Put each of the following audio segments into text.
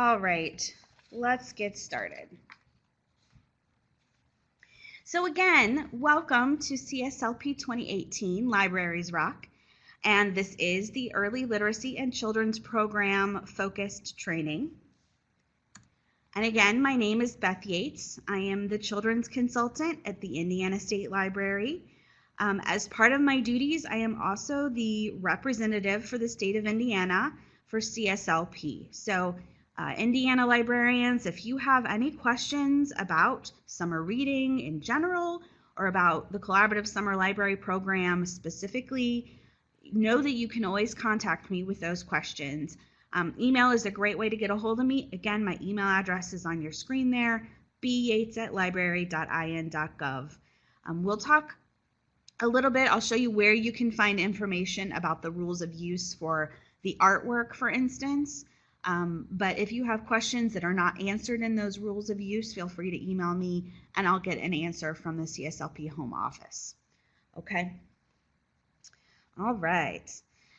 All right, let's get started. So again, welcome to CSLP 2018 Libraries Rock, and this is the Early Literacy and Children's Program focused training. And again, my name is Beth Yates. I am the Children's Consultant at the Indiana State Library. As part of my duties, I am also the representative for the state of Indiana for CSLP. So Indiana librarians, if you have any questions about summer reading in general or about the Collaborative Summer Library Program specifically, know that you can always contact me with those questions. Email is a great way to get a hold of me. Again, my email address is on your screen there, byates@library.in.gov. We'll talk a little bit. I'll show you where you can find information about the rules of use for the artwork, for instance. But if you have questions that are not answered in those rules of use, feel free to email me and I'll get an answer from the CSLP home office. Okay? All right.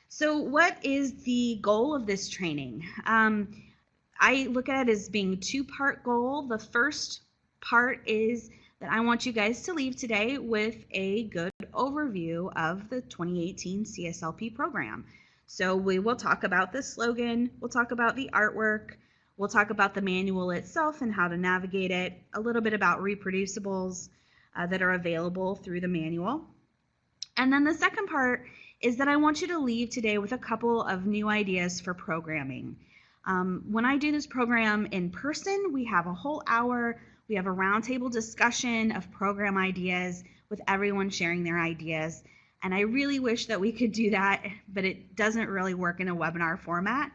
So what is the goal of this training? I look at it as being a two-part goal. The first part is that I want you guys to leave today with a good overview of the 2018 CSLP program. So we will talk about the slogan, we'll talk about the artwork, we'll talk about the manual itself and how to navigate it, a little bit about reproducibles that are available through the manual. And then the second part is that I want you to leave today with a couple of new ideas for programming. When I do this program in person, we have a whole hour, we have a roundtable discussion of program ideas with everyone sharing their ideas. And I really wish that we could do that, but it doesn't really work in a webinar format.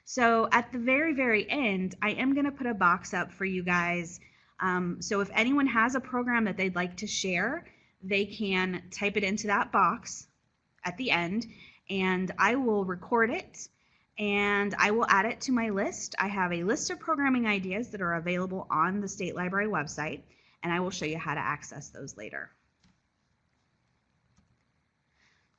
So at the very, very end, I am going to put a box up for you guys. So if anyone has a program that they'd like to share, they can type it into that box at the end, and I will record it, and I will add it to my list. I have a list of programming ideas that are available on the State Library website, and I will show you how to access those later.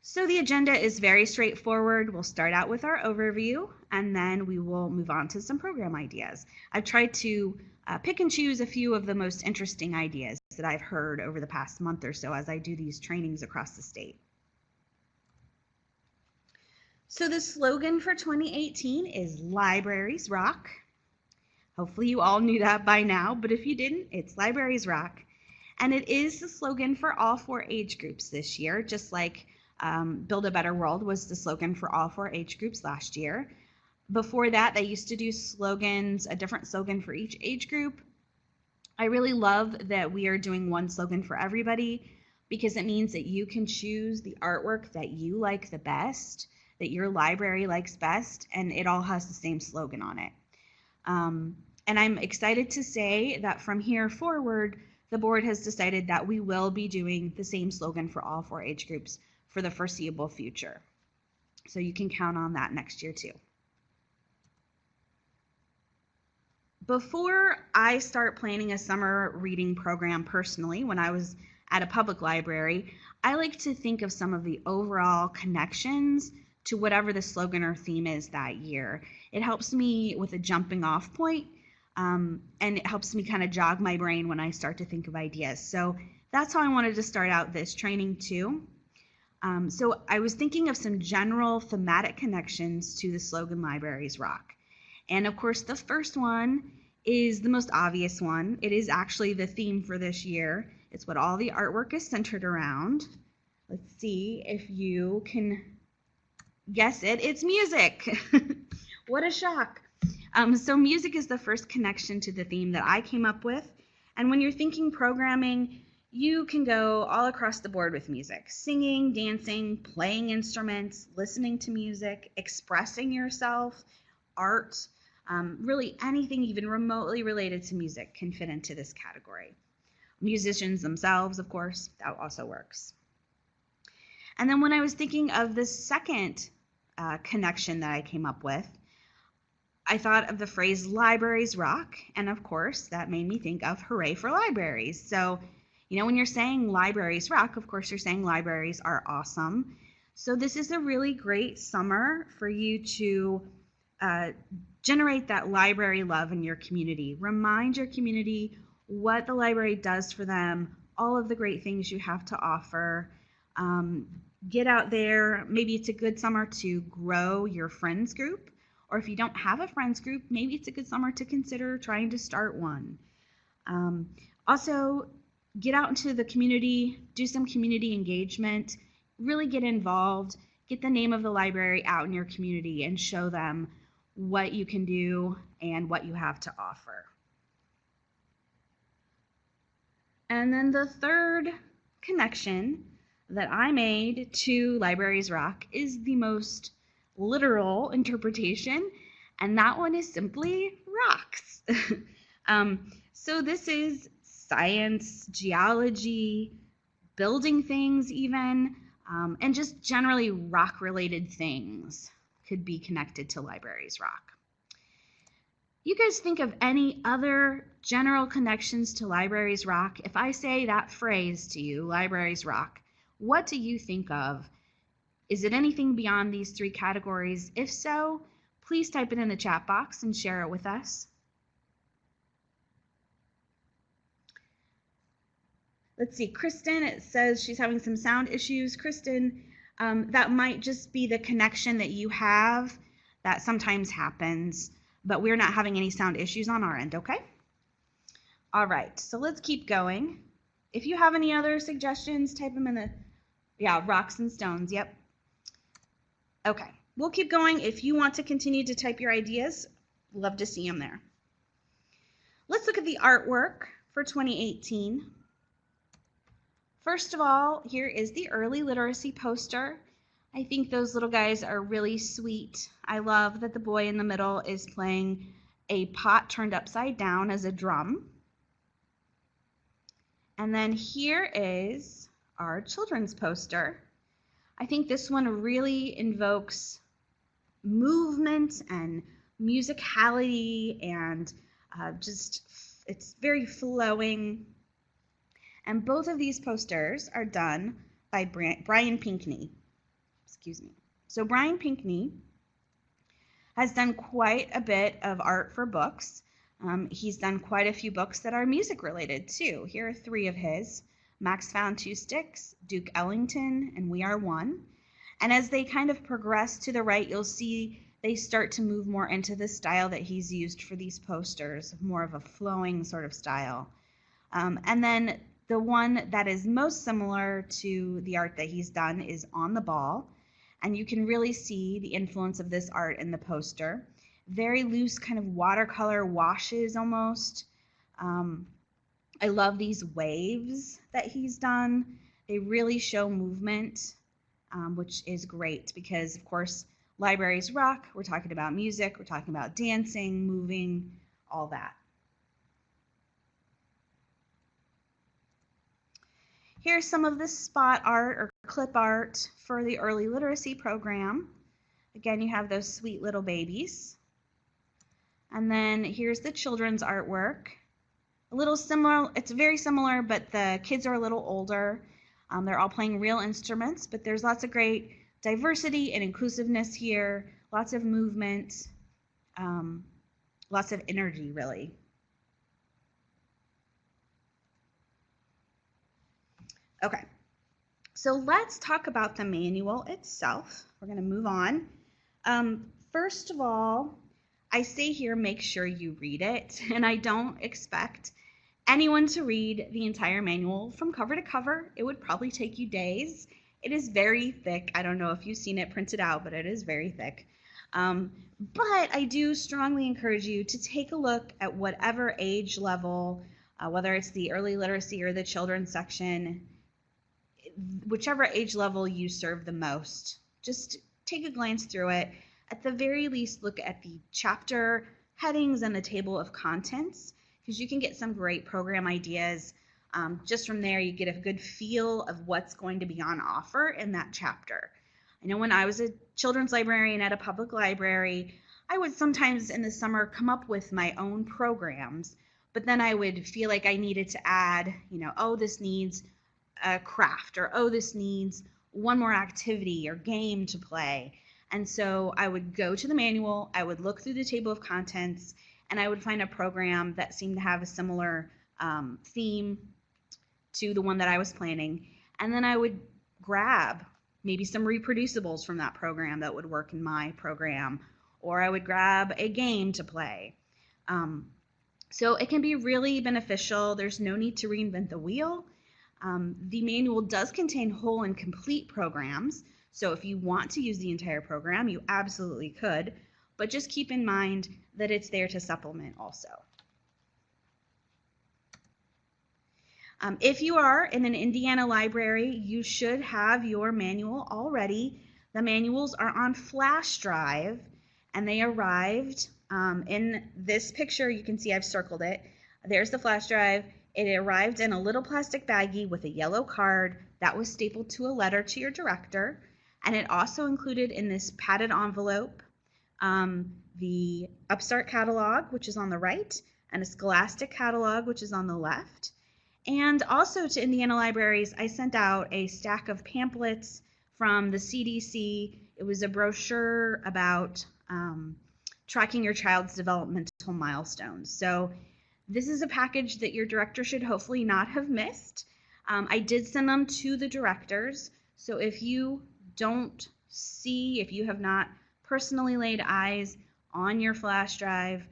So the agenda is very straightforward. We'll start out with our overview, and then we will move on to some program ideas. I've tried to pick and choose a few of the most interesting ideas that I've heard over the past month or so as I do these trainings across the state. So the slogan for 2018 is Libraries Rock. Hopefully you all knew that by now, but if you didn't, it's Libraries Rock. And it is the slogan for all 4 age groups this year, just like Build a Better World was the slogan for all 4 age groups last year. Before that, they used to do slogans, a different slogan for each age group. I really love that we are doing one slogan for everybody because it means that you can choose the artwork that you like the best, that your library likes best, and it all has the same slogan on it. And I'm excited to say that from here forward, the board has decided that we will be doing the same slogan for all 4 age groups for the foreseeable future. So you can count on that next year too. Before I start planning a summer reading program personally, when I was at a public library, I like to think of some of the overall connections to whatever the slogan or theme is that year. It helps me with a jumping off point, and it helps me kind of jog my brain when I start to think of ideas. So that's how I wanted to start out this training too. So I was thinking of some general thematic connections to the slogan Libraries Rock. And of course, the first one is the most obvious one. It is actually the theme for this year. It's what all the artwork is centered around. Let's see if you can guess it. It's music. What a shock. So music is the first connection to the theme that I came up with. And when you're thinking programming, you can go all across the board with music. Singing, dancing, playing instruments, listening to music, expressing yourself, art, really anything even remotely related to music can fit into this category. Musicians themselves, of course, that also works. And then when I was thinking of the second connection that I came up with, I thought of the phrase Libraries Rock, and of course, that made me think of Hooray for Libraries. So, you know, when you're saying Libraries Rock, of course, you're saying libraries are awesome. So this is a really great summer for you to generate that library love in your community. Remind your community what the library does for them, all of the great things you have to offer. Get out there. Maybe it's a good summer to grow your friends group, or if you don't have a friends group, maybe it's a good summer to consider trying to start one. Also, get out into the community, do some community engagement, really get involved, get the name of the library out in your community and show them what you can do and what you have to offer. And then the third connection that I made to Libraries Rock is the most literal interpretation, and that one is simply rocks. So this is science, geology, building things even, and just generally rock-related things could be connected to Libraries Rock. You guys think of any other general connections to Libraries Rock? If I say that phrase to you, Libraries Rock, what do you think of? Is it anything beyond these three categories? If so, please type it in the chat box and share it with us. Let's see, Kristen, it says she's having some sound issues. Kristen, that might just be the connection that you have. That sometimes happens, but we're not having any sound issues on our end, okay? All right, so let's keep going. If you have any other suggestions, type them in the, rocks and stones, yep. Okay, we'll keep going. If you want to continue to type your ideas, love to see them there. Let's look at the artwork for 2018. First of all, here is the early literacy poster. I think those little guys are really sweet. I love that the boy in the middle is playing a pot turned upside down as a drum. And then here is our children's poster. I think this one really invokes movement and musicality and it's very flowing. And both of these posters are done by Brian Pinkney. Excuse me. So Brian Pinkney has done quite a bit of art for books. He's done quite a few books that are music related too. Here are three of his: Max Found Two Sticks, Duke Ellington, and We Are One. And as they kind of progress to the right, you'll see they start to move more into the style that he's used for these posters, more of a flowing sort of style. And then the one that is most similar to the art that he's done is On the Ball. And you can really see the influence of this art in the poster. Very loose kind of watercolor washes almost. I love these waves that he's done. They really show movement, which is great because, of course, Libraries Rock, we're talking about music, we're talking about dancing, moving, all that. Here's some of the spot art or clip art for the early literacy program. Again, you have those sweet little babies. And then here's the children's artwork. A little similar, it's very similar, but the kids are a little older. They're all playing real instruments, but there's lots of great diversity and inclusiveness here, lots of movement, lots of energy, really. Okay, so let's talk about the manual itself. We're going to move on. First of all, I say here, make sure you read it, and I don't expect anyone to read the entire manual from cover to cover. It would probably take you days. It is very thick. I don't know if you've seen it printed out, but it is very thick. But I do strongly encourage you to take a look at whatever age level, whether it's the early literacy or the children's section, whichever age level you serve the most. Just take a glance through it. At the very least, look at the chapter headings and the table of contents, because you can get some great program ideas. Just from there, you get a good feel of what's going to be on offer in that chapter. I know when I was a children's librarian at a public library, I would sometimes in the summer come up with my own programs, but then I would feel like I needed to add, oh, this needs a craft, or oh, this needs one more activity or game to play. And so I would go to the manual, I would look through the table of contents, and I would find a program that seemed to have a similar theme to the one that I was planning. And then I would grab maybe some reproducibles from that program that would work in my program, or I would grab a game to play. So it can be really beneficial. There's no need to reinvent the wheel. The manual does contain whole and complete programs. So if you want to use the entire program, you absolutely could, but just keep in mind that it's there to supplement also. If you are in an Indiana library, you should have your manual already. The manuals are on flash drive, and they arrived in this picture. You can see I've circled it. There's the flash drive. It arrived in a little plastic baggie with a yellow card that was stapled to a letter to your director, and it also included in this padded envelope the Upstart catalog, which is on the right, and a Scholastic catalog, which is on the left. And also to Indiana libraries, I sent out a stack of pamphlets from the CDC. It was a brochure about tracking your child's developmental milestones. So this is a package that your director should hopefully not have missed. I did send them to the directors. So if you don't see, if you have not personally laid eyes on your flash drive,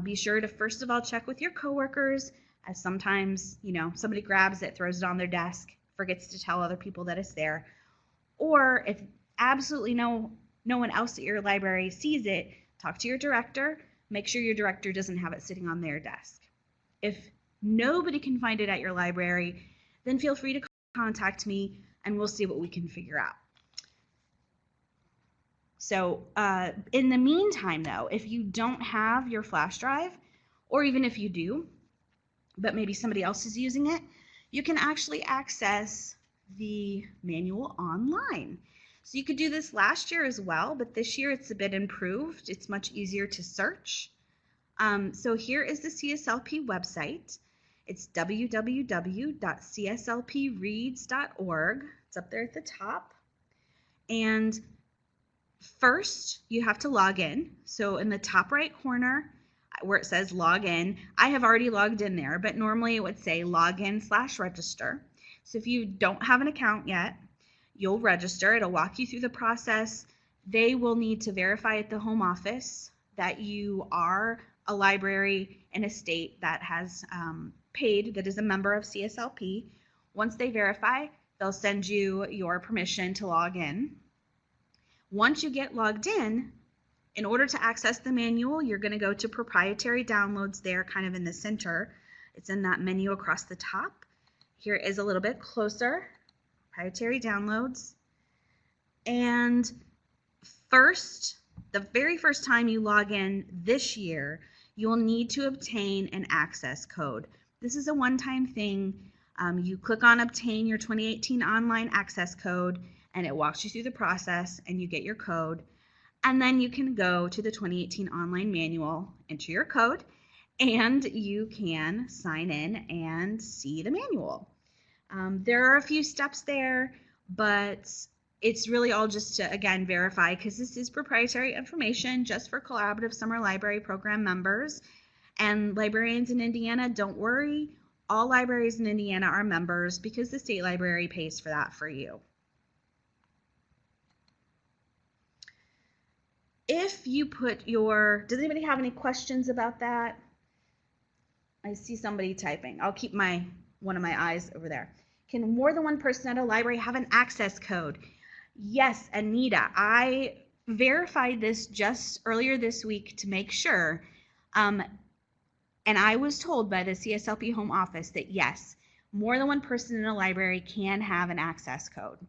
be sure to first of all check with your coworkers, as sometimes, somebody grabs it, throws it on their desk, forgets to tell other people that it's there. Or if absolutely no one else at your library sees it, talk to your director, make sure your director doesn't have it sitting on their desk. If nobody can find it at your library, then feel free to contact me and we'll see what we can figure out. So in the meantime, though, if you don't have your flash drive, or even if you do, but maybe somebody else is using it, you can actually access the manual online. So you could do this last year as well, but this year it's a bit improved. It's much easier to search. So here is the CSLP website. It's www.cslpreads.org. It's up there at the top. And first, you have to log in. So in the top right corner, where it says log in, I have already logged in there, but normally it would say login/register. So if you don't have an account yet, you'll register. It'll walk you through the process. They will need to verify at the home office that you are a library in a state that has paid, that is a member of CSLP. Once they verify, they'll send you your permission to log in. Once you get logged in order to access the manual, you're going to go to proprietary downloads there, kind of in the center. It's in that menu across the top. Here is a little bit closer, proprietary downloads. And the very first time you log in this year, you'll need to obtain an access code. This is a one-time thing. You click on obtain your 2018 online access code, and it walks you through the process, and you get your code. And then you can go to the 2018 online manual, enter your code, and you can sign in and see the manual. There are a few steps there, but it's really all just to, again, verify, because this is proprietary information just for Collaborative Summer Library Program members. And librarians in Indiana, don't worry, all libraries in Indiana are members because the state library pays for that for you. If you put does anybody have any questions about that? I see somebody typing. I'll keep one of my eyes over there. Can more than one person at a library have an access code? Yes, Anita, I verified this just earlier this week to make sure. And I was told by the CSLP home office that yes, more than one person in a library can have an access code.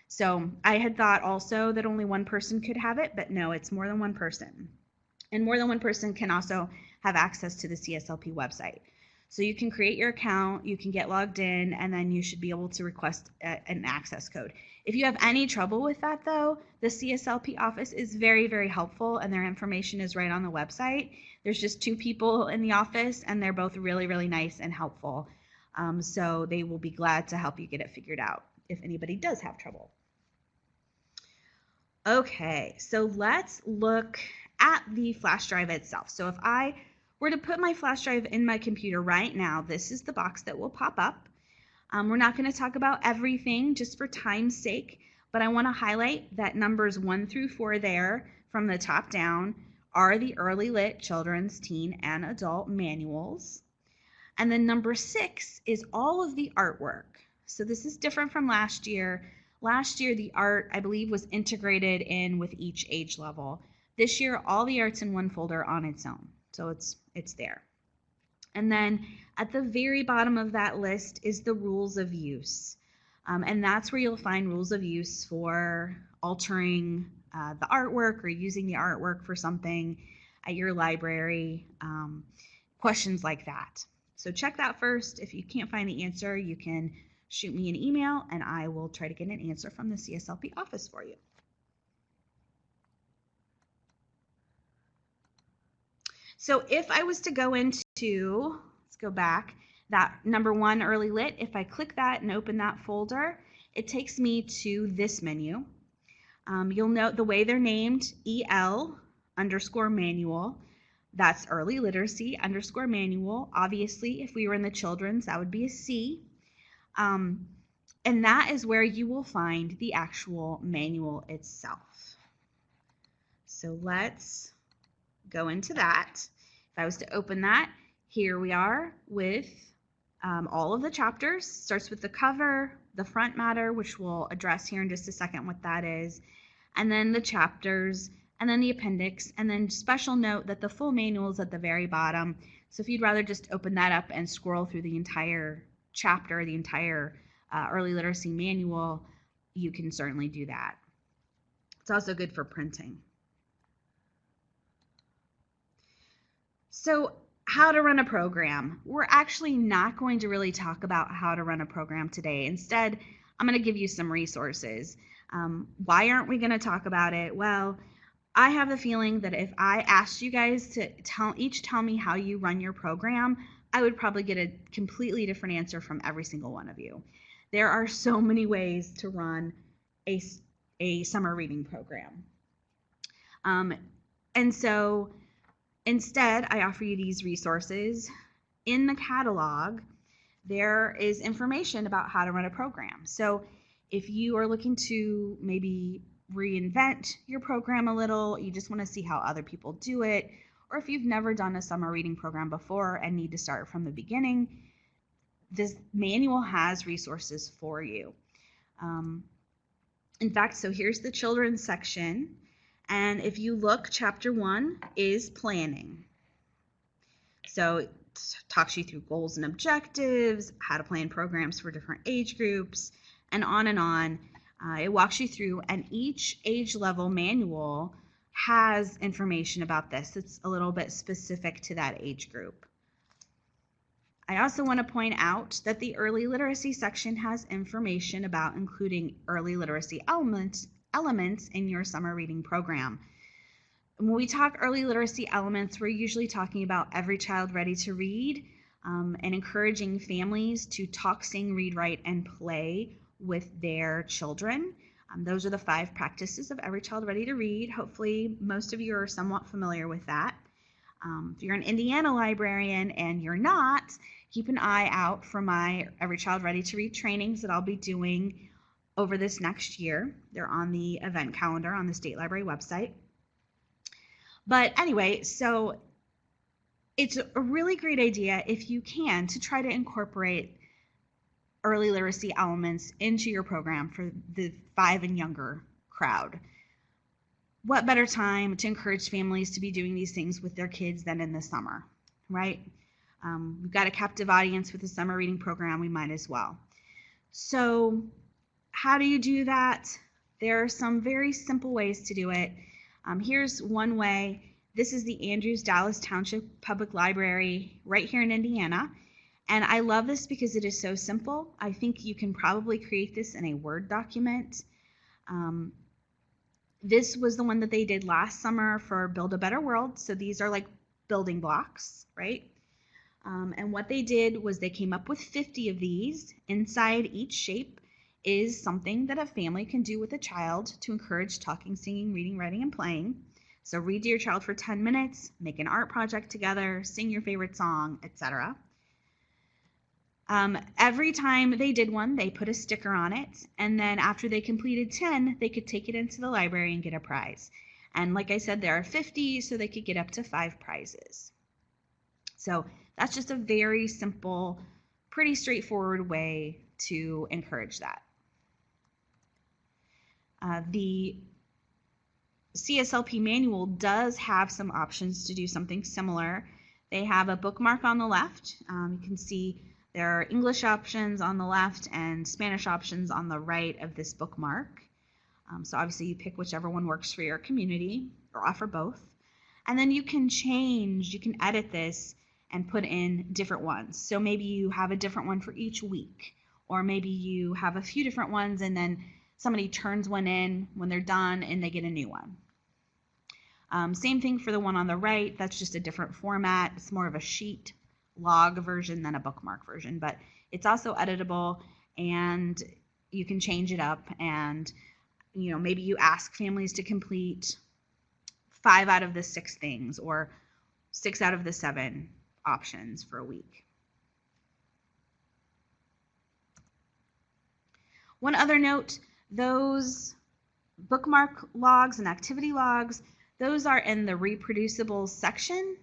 So I had thought also that only one person could have it, but no, it's more than one person. And more than one person can also have access to the CSLP website. So you can create your account, you can get logged in, and then you should be able to request an access code. If you have any trouble with that though, the CSLP office is very, very helpful, and their information is right on the website. There's just 2 people in the office, and they're both really, really nice and helpful. So they will be glad to help you get it figured out if anybody does have trouble. Okay, so let's look at the flash drive itself. So if I were to put my flash drive in my computer right now, this is the box that will pop up. We're not going to talk about everything just for time's sake, but I want to highlight that numbers 1 through 4 there from the top down are the Early Lit Children's, Teen, and Adult manuals. And then number 6 is all of the artwork. So this is different from last year. Last year, the art, I believe, was integrated in with each age level. This year, all the art's in one folder on its own. So it's there. And then at the very bottom of that list is the rules of use. And that's where you'll find rules of use for altering the artwork or using the artwork for something at your library, questions like that. So check that first. If you can't find the answer, you can shoot me an email and I will try to get an answer from the CSLP office for you. So if I was to go into, let's go back, that number 1 Early Lit, if I click that and open that folder, it takes me to this menu. You'll note the way they're named, EL_manual. That's Early Literacy _manual. Obviously, if we were in the children's, that would be a C. And that is where you will find the actual manual itself. So let's go into that. If I was to open that, here we are with all of the chapters. Starts with the cover, the front matter, which we'll address here in just a second what that is, and then the chapters, and then the appendix, and then special note that the full manual is at the very bottom. So if you'd rather just open that up and scroll through the entire chapter, the entire early literacy manual, you can certainly do that. It's also good for printing. So how to run a program. We're actually not going to really talk about how to run a program today. Instead, I'm going to give you some resources. Why aren't we going to talk about it? Well, I have the feeling that if I asked you guys to each tell me how you run your program, I would probably get a completely different answer from every single one of you. There are so many ways to run a summer reading program. And so instead, I offer you these resources. In the catalog, there is information about how to run a program. So if you are looking to maybe reinvent your program a little, you just want to see how other people do it, or if you've never done a summer reading program before and need to start from the beginning, this manual has resources for you. In fact, so here's the children's section. And if you look, chapter 1 is planning. So it talks you through goals and objectives, how to plan programs for different age groups, and on and on. It walks you through, and each age level manual has information about this. It's a little bit specific to that age group. I also want to point out that the early literacy section has information about including early literacy elements in your summer reading program. When we talk early literacy elements, we're usually talking about Every Child Ready to Read and encouraging families to talk, sing, read, write, and play with their children. Those are the 5 practices of Every Child Ready to Read. Hopefully, most of you are somewhat familiar with that. If you're an Indiana librarian and you're not, keep an eye out for my Every Child Ready to Read trainings that I'll be doing over this next year. They're on the event calendar on the State Library website. But anyway, so it's a really great idea if you can to try to incorporate early literacy elements into your program for the 5 and younger crowd. What better time to encourage families to be doing these things with their kids than in the summer, right? We've got a captive audience with the summer reading program, we might as well. So how do you do that? There are some very simple ways to do it. Here's one way. This is the Andrews Dallas Township Public Library right here in Indiana. And I love this because it is so simple. I think you can probably create this in a Word document. This was the one that they did last summer for Build a Better World. So these are like building blocks, right? And what they did was they came up with 50 of these inside each shape. is something that a family can do with a child to encourage talking, singing, reading, writing, and playing. So read to your child for 10 minutes, make an art project together, sing your favorite song, etc. Every time they did one, they put a sticker on it, and then after they completed 10, they could take it into the library and get a prize. And like I said, there are 50, so they could get up to 5 prizes. So that's just a very simple, pretty straightforward way to encourage that. The CSLP manual does have some options to do something similar. They have a bookmark on the left. You can see there are English options on the left and Spanish options on the right of this bookmark. So obviously you pick whichever one works for your community or offer both. And then you can edit this and put in different ones. So maybe you have a different one for each week, or maybe you have a few different ones and then somebody turns one in when they're done and they get a new one. Same thing for the one on the right. That's just a different format. It's more of a sheet log version than a bookmark version, but it's also editable and you can change it up, and maybe you ask families to complete 5 out of the 6 things or 6 out of the 7 options for a week. One other note, those bookmark logs and activity logs, those are in the Reproducibles section.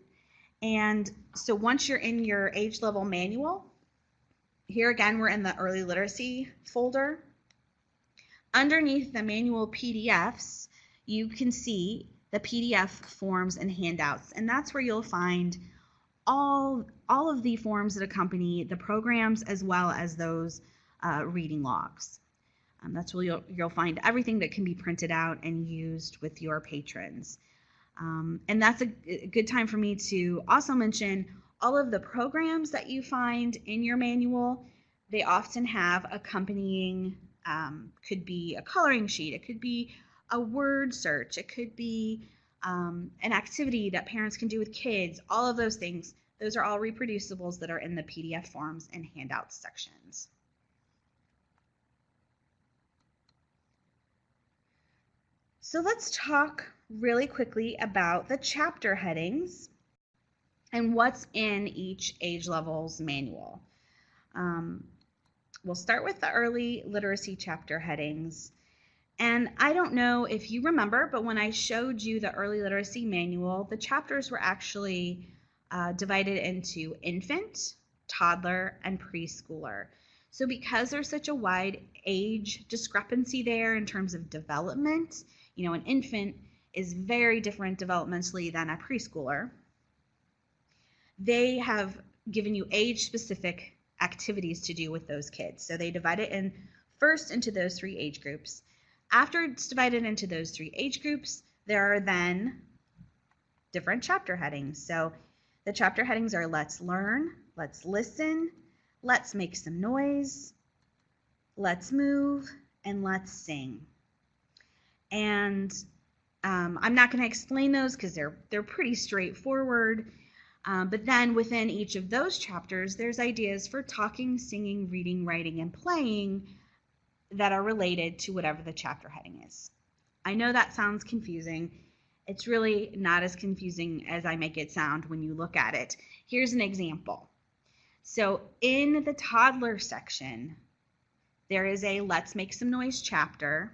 And so once you're in your age level manual, here again, we're in the early literacy folder. Underneath the manual PDFs, you can see the PDF forms and handouts, and that's where you'll find all of the forms that accompany the programs as well as those reading logs. That's where you'll find everything that can be printed out and used with your patrons. And that's a good time for me to also mention all of the programs that you find in your manual. They often have accompanying, could be a coloring sheet, it could be a word search, it could be an activity that parents can do with kids, all of those things. Those are all reproducibles that are in the PDF forms and handouts sections. So let's talk really quickly about the chapter headings and what's in each age level's manual. We'll start with the early literacy chapter headings. And I don't know if you remember, but when I showed you the early literacy manual, the chapters were actually divided into infant, toddler, and preschooler. So because there's such a wide age discrepancy there in terms of development, an infant is very different developmentally than a preschooler. They have given you age-specific activities to do with those kids. So they divide it first into those 3 age groups. After it's divided into those 3 age groups, there are then different chapter headings. So the chapter headings are let's learn, let's listen, let's make some noise, let's move, and let's sing. And I'm not going to explain those because they're pretty straightforward. But then within each of those chapters, there's ideas for talking, singing, reading, writing, and playing that are related to whatever the chapter heading is. I know that sounds confusing. It's really not as confusing as I make it sound when you look at it. Here's an example. So in the toddler section, there is a Let's Make Some Noise chapter.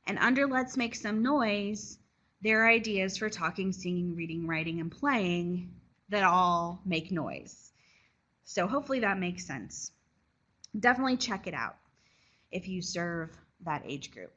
And under Let's Make Some Noise, there are ideas for talking, singing, reading, writing, and playing that all make noise. So hopefully that makes sense. Definitely check it out if you serve that age group.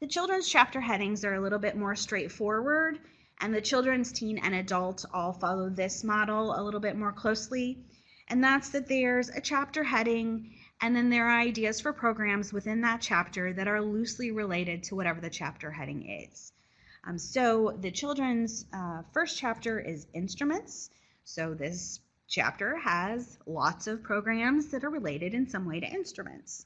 The children's chapter headings are a little bit more straightforward, and the children's, teen, and adult all follow this model a little bit more closely. And that's that there's a chapter heading, and then there are ideas for programs within that chapter that are loosely related to whatever the chapter heading is. So the children's first chapter is instruments. So this chapter has lots of programs that are related in some way to instruments.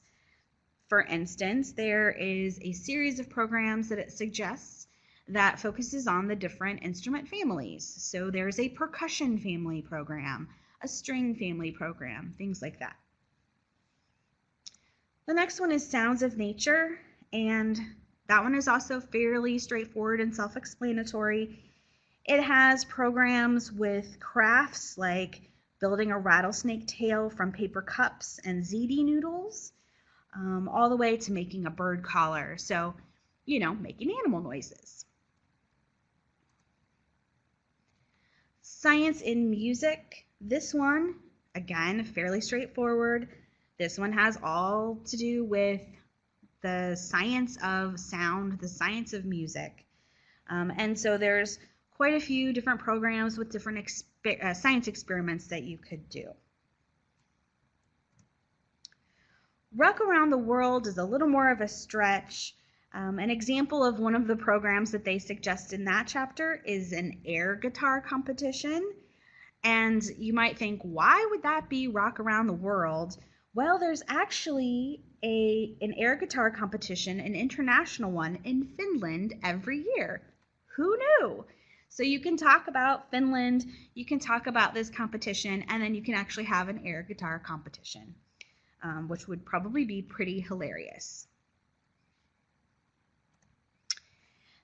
For instance, there is a series of programs that it suggests that focuses on the different instrument families. So there's a percussion family program, a string family program, things like that. The next one is Sounds of Nature, and that one is also fairly straightforward and self-explanatory. It has programs with crafts like building a rattlesnake tail from paper cups and ziti noodles, all the way to making a bird collar. So, making animal noises. Science in Music. This one, again, fairly straightforward. This one has all to do with the science of sound, the science of music. And so there's quite a few different programs with different science experiments that you could do. Rock Around the World is a little more of a stretch. An example of one of the programs that they suggest in that chapter is an air guitar competition. And you might think, why would that be Rock Around the World? Well, there's actually an air guitar competition, an international one in Finland every year. Who knew? So you can talk about Finland, you can talk about this competition, and then you can actually have an air guitar competition, which would probably be pretty hilarious.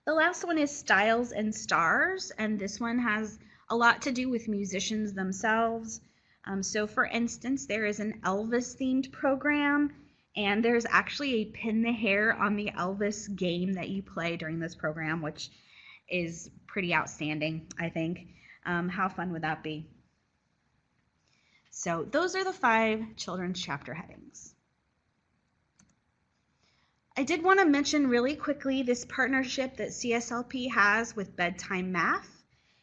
The last one is Styles and Stars, and this one has a lot to do with musicians themselves. So for instance, there is an Elvis themed program, and there's actually a pin the hair on the Elvis game that you play during this program, which is pretty outstanding, I think. How fun would that be? So those are the 5 children's chapter headings. I did want to mention really quickly this partnership that CSLP has with Bedtime Math.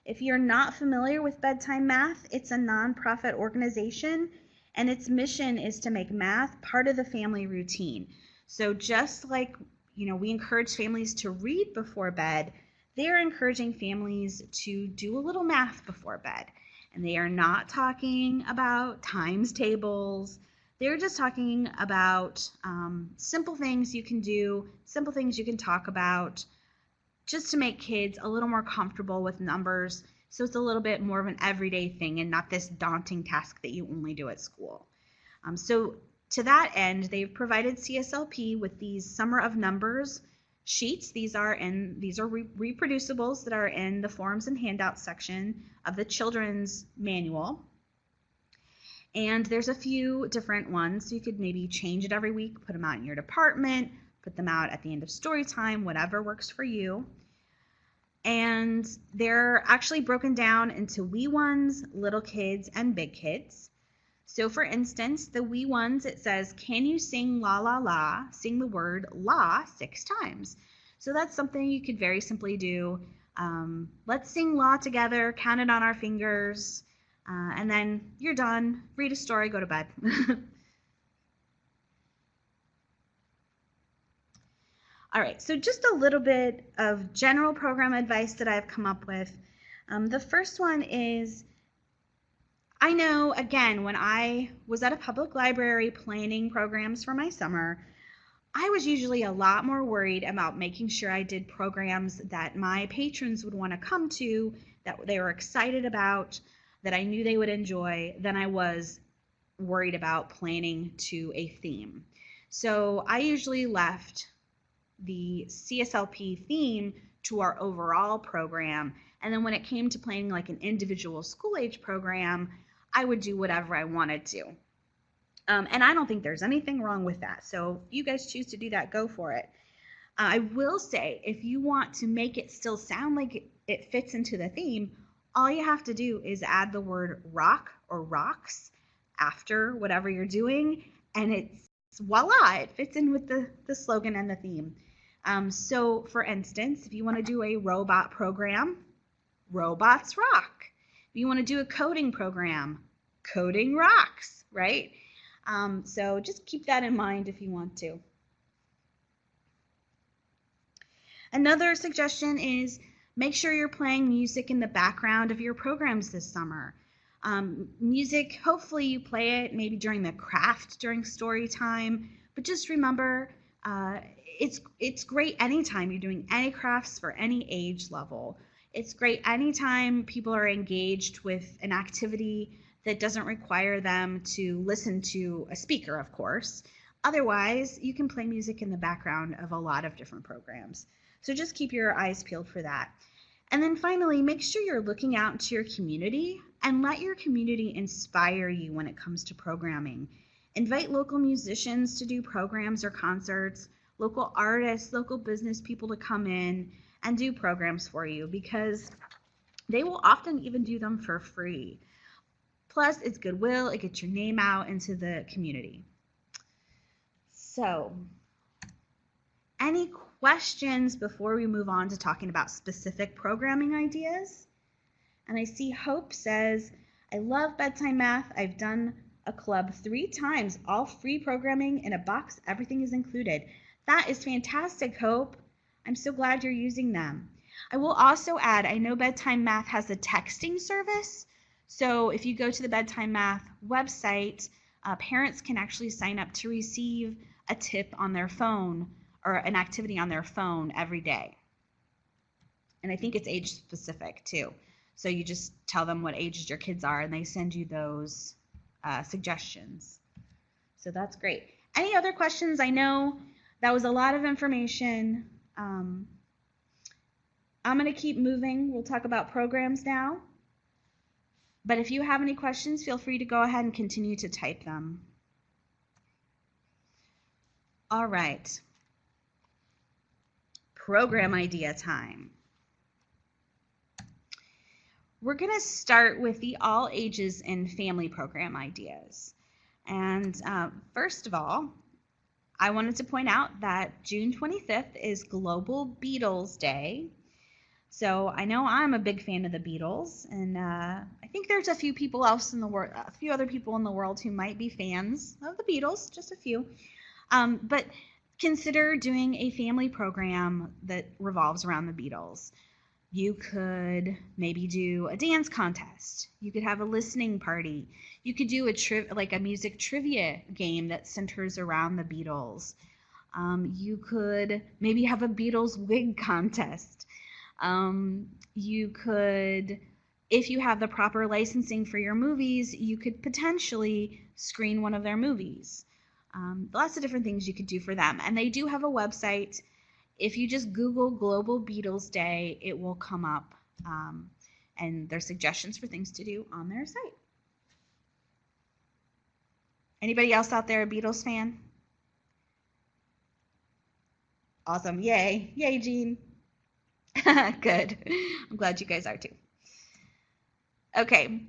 If you're not familiar with Bedtime Math, it's a nonprofit organization, and its mission is to make math part of the family routine. So just like, we encourage families to read before bed, they're encouraging families to do a little math before bed. And they are not talking about times tables. They're just talking about simple things you can do, simple things you can talk about, just to make kids a little more comfortable with numbers, so it's a little bit more of an everyday thing and not this daunting task that you only do at school. So to that end, they've provided CSLP with these Summer of Numbers sheets. These are reproducibles that are in the forms and handouts section of the children's manual. And there's a few different ones. So you could maybe change it every week, put them out in your department, put them out at the end of story time, whatever works for you. And they're actually broken down into wee ones, little kids, and big kids. So for instance, the wee ones, it says, can you sing la la la? Sing the word la 6 times. So that's something you could very simply do. Let's sing la together, count it on our fingers, and then you're done. Read a story, go to bed. All right, so just a little bit of general program advice that I've come up with. The first one is, I know, again, when I was at a public library planning programs for my summer, I was usually a lot more worried about making sure I did programs that my patrons would want to come to, that they were excited about, that I knew they would enjoy, than I was worried about planning to a theme. So I usually left the CSLP theme to our overall program, and then when it came to planning like an individual school age program, I would do whatever I wanted to. And I don't think there's anything wrong with that. So if you guys choose to do that, go for it. I will say, if you want to make it still sound like it fits into the theme, all you have to do is add the word rock or rocks after whatever you're doing, and it's voila, it fits in with the slogan and the theme. So for instance, if you want to do a robot program, robots rock. If you want to do a coding program, coding rocks, right? So just keep that in mind if you want to. Another suggestion is make sure you're playing music in the background of your programs this summer. Music, hopefully you play it maybe during the craft, during story time, but just remember, it's great anytime you're doing any crafts for any age level. It's great anytime people are engaged with an activity that doesn't require them to listen to a speaker, of course. Otherwise, you can play music in the background of a lot of different programs. So just keep your eyes peeled for that. And then finally, make sure you're looking out into your community and let your community inspire you when it comes to programming. Invite local musicians to do programs or concerts, local artists, local business people to come in and do programs for you, because they will often even do them for free. Plus, it's goodwill, it gets your name out into the community. So, any questions before we move on to talking about specific programming ideas? And I see Hope says, I love bedtime math. I've done a club 3 times, all free programming in a box. Everything is included. That is fantastic, Hope. I'm so glad you're using them. I will also add, I know Bedtime Math has a texting service. So if you go to the Bedtime Math website, parents can actually sign up to receive a tip on their phone or an activity on their phone every day. And I think it's age specific too. So you just tell them what ages your kids are and they send you those suggestions. So that's great. Any other questions? I know that was a lot of information. I'm going to keep moving. We'll talk about programs now. But if you have any questions, feel free to go ahead and continue to type them. All right. Program idea time. We're going to start with the all ages and family program ideas. And first of all, I wanted to point out that June 25th is Global Beatles Day. So I know I'm a big fan of the Beatles, and I think there's a few people else in the world, a few other people in the world who might be fans of the Beatles, just a few. But consider doing a family program that revolves around the Beatles. You could maybe do a dance contest. You could have a listening party. You could do a music trivia game that centers around the Beatles. You could maybe have a Beatles wig contest. You could, if you have the proper licensing for your movies, you could potentially screen one of their movies. Lots of different things you could do for them. And they do have a website. If you just Google Global Beatles Day, it will come up. And there's suggestions for things to do on their site. Anybody else out there a Beatles fan? Awesome. Yay. Yay, Jean. Good. I'm glad you guys are too. Okay.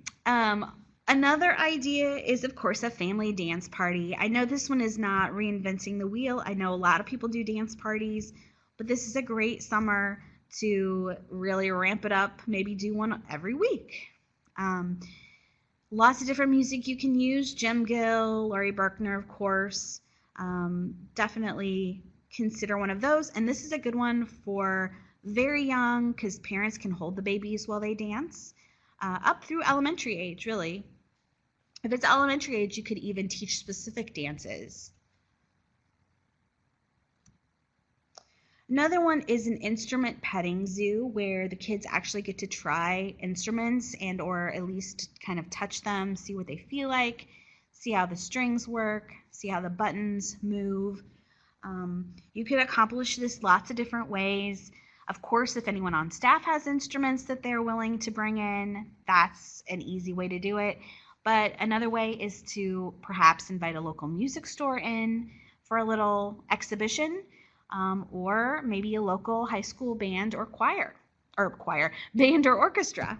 Another idea is, of course, a family dance party. I know this one is not reinventing the wheel. I know a lot of people do dance parties, but this is a great summer to really ramp it up, maybe do one every week. Lots of different music you can use. Jim Gill, Laurie Berkner, of course. Definitely consider one of those. And this is a good one for very young, because parents can hold the babies while they dance, up through elementary age, really. If it's elementary age, you could even teach specific dances. Another one is an instrument petting zoo, where the kids actually get to try instruments and or at least kind of touch them, see what they feel like, see how the strings work, see how the buttons move. You could accomplish this lots of different ways. Of course, if anyone on staff has instruments that they're willing to bring in, that's an easy way to do it. But another way is to perhaps invite a local music store in for a little exhibition, or maybe a local high school band or band or orchestra.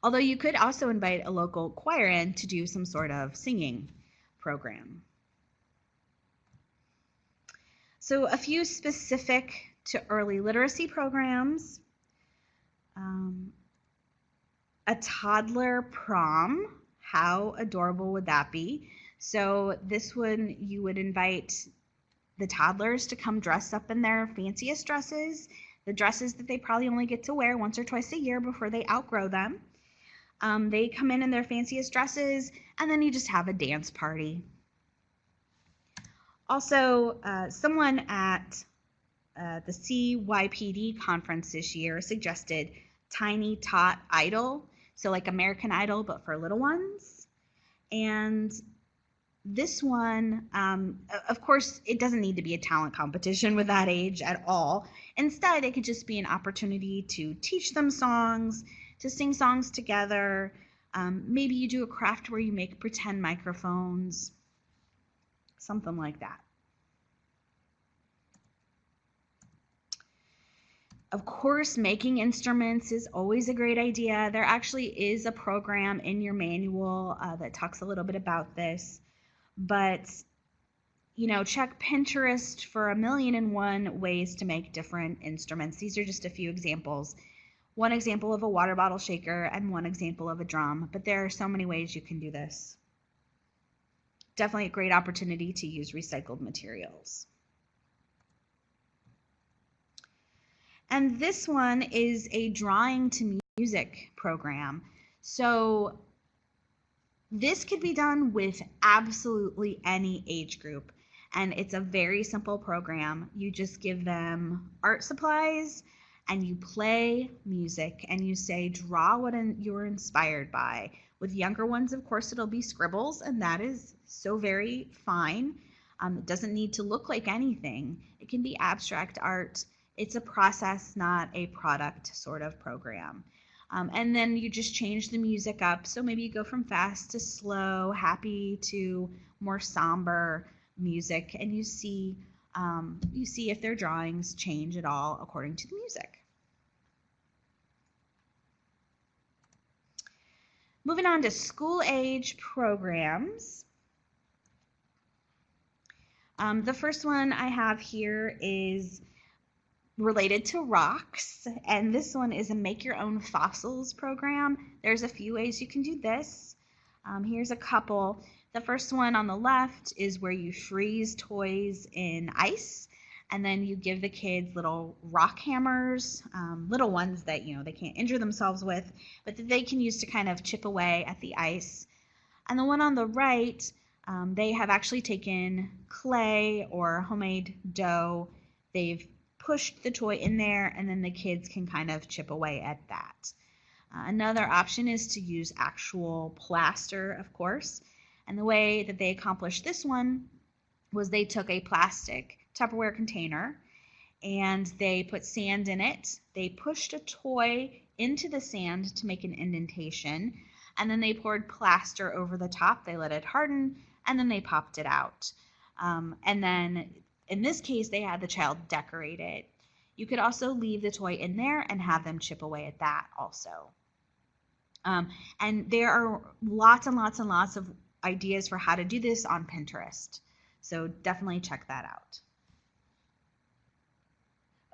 Although you could also invite a local choir in to do some sort of singing program. So a few specific to early literacy programs. A toddler prom, how adorable would that be? So this one, you would invite the toddlers to come dress up in their fanciest dresses, the dresses that they probably only get to wear once or twice a year before they outgrow them. They come in their fanciest dresses, and then you just have a dance party. Also, someone at the CYPD conference this year suggested Tiny Tot Idol, so like American Idol, but for little ones. And This one, of course, it doesn't need to be a talent competition with that age at all. Instead, it could just be an opportunity to teach them songs, to sing songs together. Maybe you do a craft where you make pretend microphones, something like that. Of course, making instruments is always a great idea. There actually is a program in your manual that talks a little bit about this. But, check Pinterest for 1,000,001 ways to make different instruments. These are just a few examples. One example of a water bottle shaker and one example of a drum, but there are so many ways you can do this. Definitely a great opportunity to use recycled materials. And this one is a drawing to music program. So this could be done with absolutely any age group, and it's a very simple program. You just give them art supplies and you play music and you say, draw what you're inspired by. With younger ones, of course, it'll be scribbles, and that is so very fine. It doesn't need to look like anything. It can be abstract art. It's a process, not a product sort of program. And then you just change the music up. So maybe you go from fast to slow, happy to more somber music, and you see if their drawings change at all according to the music. Moving on to school age programs. The first one I have here is related to rocks, and this one is a make your own fossils program. There's a few ways you can do this. Here's a couple. The first one on the left is where you freeze toys in ice, and then you give the kids little rock hammers, little ones that they can't injure themselves with, but that they can use to kind of chip away at the ice. And the one on the right, they have actually taken clay or homemade dough. They've pushed the toy in there, and then the kids can kind of chip away at that. Another option is to use actual plaster, of course. And the way that they accomplished this one was they took a plastic Tupperware container and they put sand in it. They pushed a toy into the sand to make an indentation, and then they poured plaster over the top. They let it harden, and then they popped it out. And then in this case, they had the child decorate it. You could also leave the toy in there and have them chip away at that also. And there are lots and lots and lots of ideas for how to do this on Pinterest. So definitely check that out.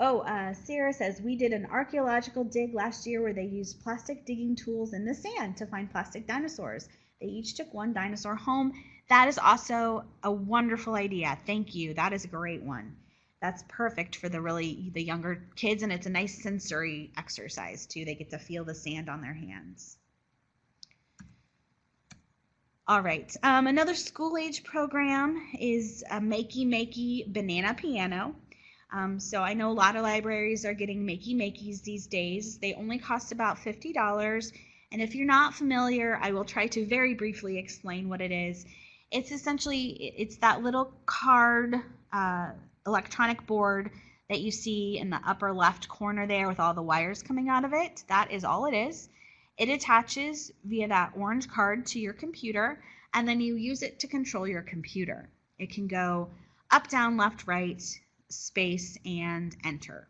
Oh, Sarah says, we did an archaeological dig last year where they used plastic digging tools in the sand to find plastic dinosaurs. They each took one dinosaur home. That is also a wonderful idea. Thank you. That is a great one. That's perfect for the younger kids, and it's a nice sensory exercise too. They get to feel the sand on their hands. All right, another school age program is a Makey Banana Piano. So I know a lot of libraries are getting Makeys these days. They only cost about $50. And if you're not familiar, I will try to very briefly explain what it is. It's essentially, that little card electronic board that you see in the upper left corner there with all the wires coming out of it. That is all it is. It attaches via that orange card to your computer, and then you use it to control your computer. It can go up, down, left, right, space, and enter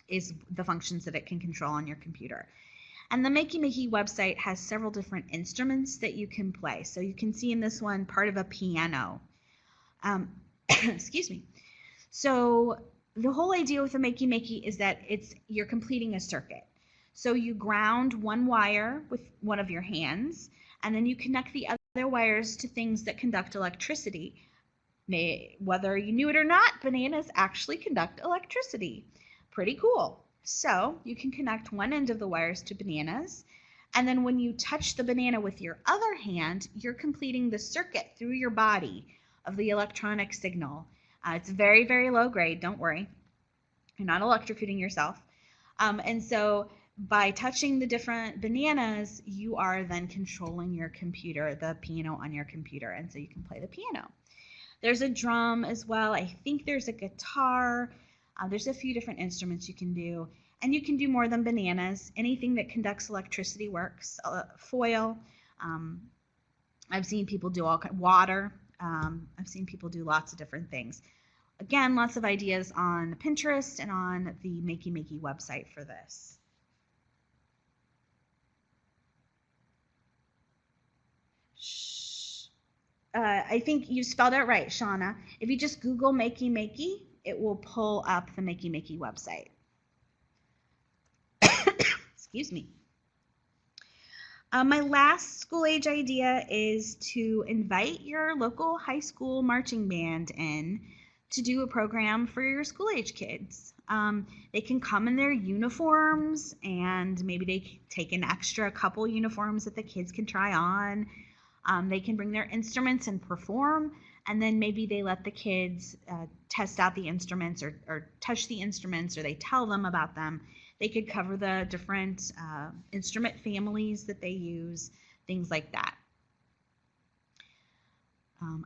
is the functions that it can control on your computer. And the Makey website has several different instruments that you can play. So you can see in this one part of a piano. Excuse me. So the whole idea with the Makey is that you're completing a circuit. So you ground one wire with one of your hands, and then you connect the other wires to things that conduct electricity. Whether you knew it or not, bananas actually conduct electricity. Pretty cool. So you can connect one end of the wires to bananas, and then when you touch the banana with your other hand, you're completing the circuit through your body of the electronic signal. It's very, very low grade, don't worry. You're not electrocuting yourself. And so by touching the different bananas, you are then controlling your computer, the piano on your computer, and so you can play the piano. There's a drum as well. I think there's a guitar. There's a few different instruments you can do, and you can do more than bananas. Anything that conducts electricity works. Foil. I've seen people do water. I've seen people do lots of different things. Again, lots of ideas on Pinterest and on the Makey Makey website for this. I think you spelled it right, Shauna. If you just Google Makey Makey, it will pull up the Makey Makey website. Excuse me. My last school age idea is to invite your local high school marching band in to do a program for your school age kids. They can come in their uniforms, and maybe they take an extra couple uniforms that the kids can try on. They can bring their instruments and perform, and then maybe they let the kids test out the instruments or touch the instruments, or they tell them about them. They could cover the different instrument families that they use, things like that.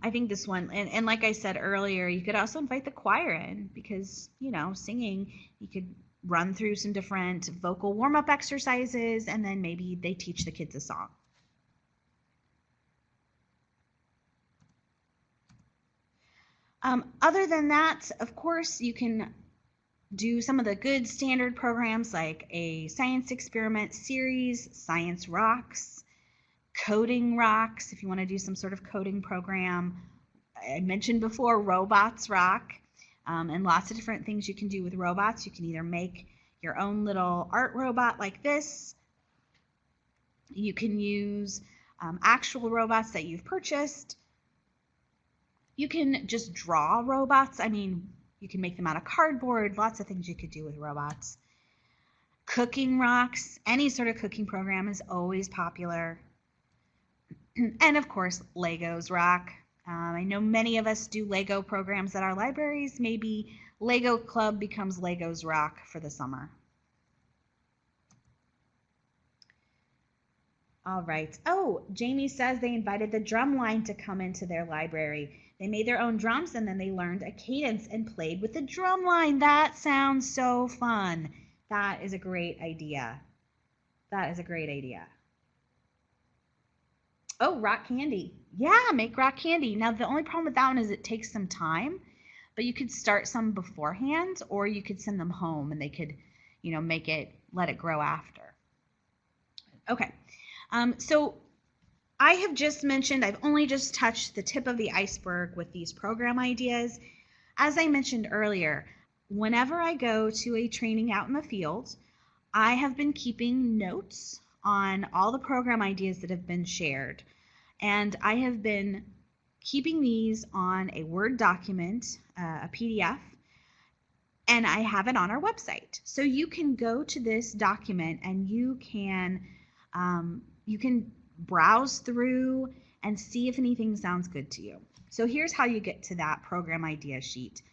I think this one, and like I said earlier, you could also invite the choir in because, you know, singing, you could run through some different vocal warm-up exercises, and then maybe they teach the kids a song. Other than that, of course, you can do some of the good standard programs like a science experiment series, Science Rocks, Coding Rocks, if you want to do some sort of coding program. I mentioned before Robots Rock, and lots of different things you can do with robots. You can either make your own little art robot like this. You can use actual robots that you've purchased. You can just draw robots. I mean, you can make them out of cardboard, lots of things you could do with robots. Cooking Rocks, any sort of cooking program is always popular. And of course, Legos rock. I know many of us do Lego programs at our libraries. Maybe Lego Club becomes Legos rock for the summer. All right. Oh, Jamie says they invited the drum line to come into their library. They made their own drums, and then they learned a cadence and played with the drum line. That sounds so fun. That is a great idea. That is a great idea. Oh, rock candy. Yeah, make rock candy. Now, the only problem with that one is it takes some time, but you could start some beforehand, or you could send them home and they could, you know, let it grow after. Okay. So I have just mentioned, I've only just touched the tip of the iceberg with these program ideas. As I mentioned earlier, whenever I go to a training out in the field, I have been keeping notes on all the program ideas that have been shared. And I have been keeping these on a Word document, a PDF, and I have it on our website. So you can go to this document and you can browse through and see if anything sounds good to you. So here's how you get to that program idea sheet.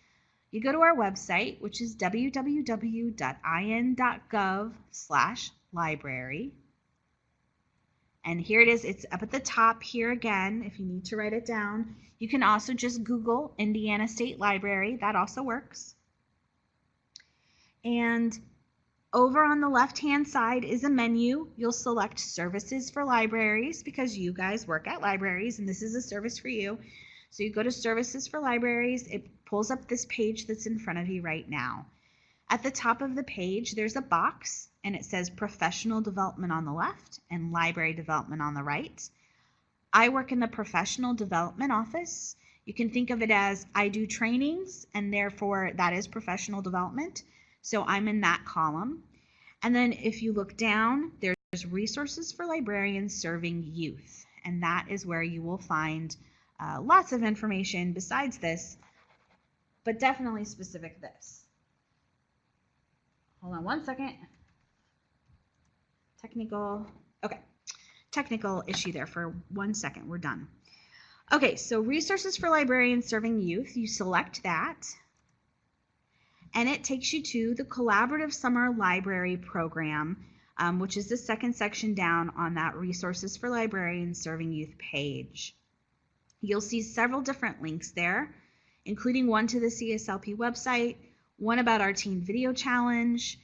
You go to our website, which is www.in.gov/library. And here it is. It's up at the top here again, if you need to write it down. You can also just Google Indiana State Library. That also works. And over on the left-hand side is a menu. You'll select Services for Libraries because you guys work at libraries and this is a service for you. So you go to Services for Libraries. It pulls up this page that's in front of you right now. At the top of the page, there's a box and it says Professional Development on the left and Library Development on the right. I work in the Professional Development office. You can think of it as I do trainings and therefore that is professional development. So I'm in that column. And then if you look down, there's Resources for Librarians Serving Youth. And that is where you will find lots of information besides this, but definitely specific to this. Hold on one second. Technical issue there for 1 second. We're done. Okay, so Resources for Librarians Serving Youth, you select that. And it takes you to the Collaborative Summer Library Program. which is the second section down on that Resources for Librarians Serving Youth page. You'll see several different links there, including one to the CSLP website, one about our Teen Video Challenge,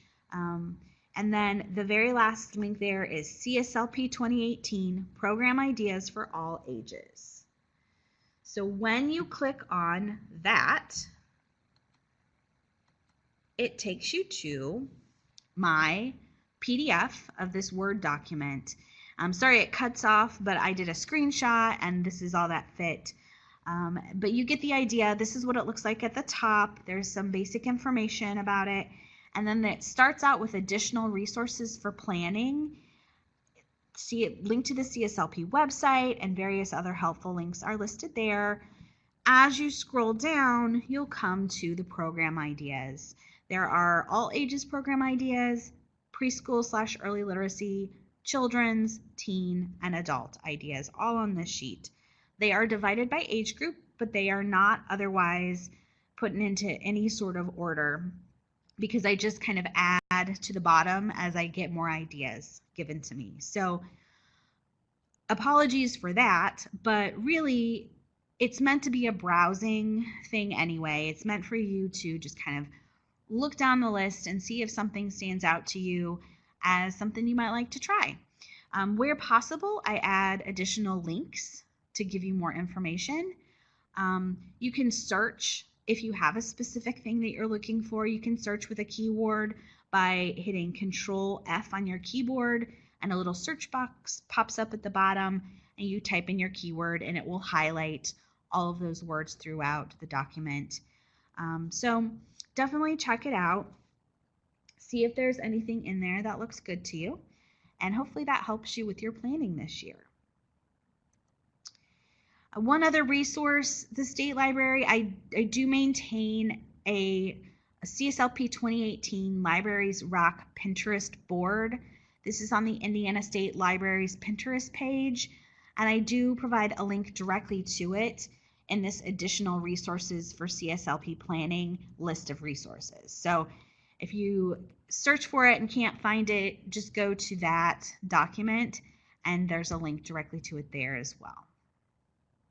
and then the very last link there is CSLP 2018 Program Ideas for All Ages. So when you click on that, it takes you to my PDF of this Word document. I'm sorry it cuts off, but I did a screenshot and this is all that fit. But you get the idea. This is what it looks like at the top. There's some basic information about it. And then it starts out with additional resources for planning. See it linked to the CSLP website, and various other helpful links are listed there. As you scroll down, you'll come to the program ideas. There are all ages program ideas, preschool/early literacy, children's, teen, and adult ideas, all on this sheet. They are divided by age group, but they are not otherwise put into any sort of order, because I just kind of add to the bottom as I get more ideas given to me. So apologies for that, but really it's meant to be a browsing thing anyway. It's meant for you to just kind of look down the list and see if something stands out to you as something you might like to try. Where possible, I add additional links to give you more information. You can search if you have a specific thing that you're looking for. You can search with a keyword by hitting Control F on your keyboard, and a little search box pops up at the bottom, and you type in your keyword and it will highlight all of those words throughout the document. So definitely check it out. See if there's anything in there that looks good to you, and hopefully that helps you with your planning this year. One other resource, the State Library, I do maintain a CSLP 2018 Libraries Rock Pinterest board. This is on the Indiana State Library's Pinterest page, and I do provide a link directly to it in this additional resources for CSLP planning list of resources. So if you search for it and can't find it, just go to that document and there's a link directly to it there as well.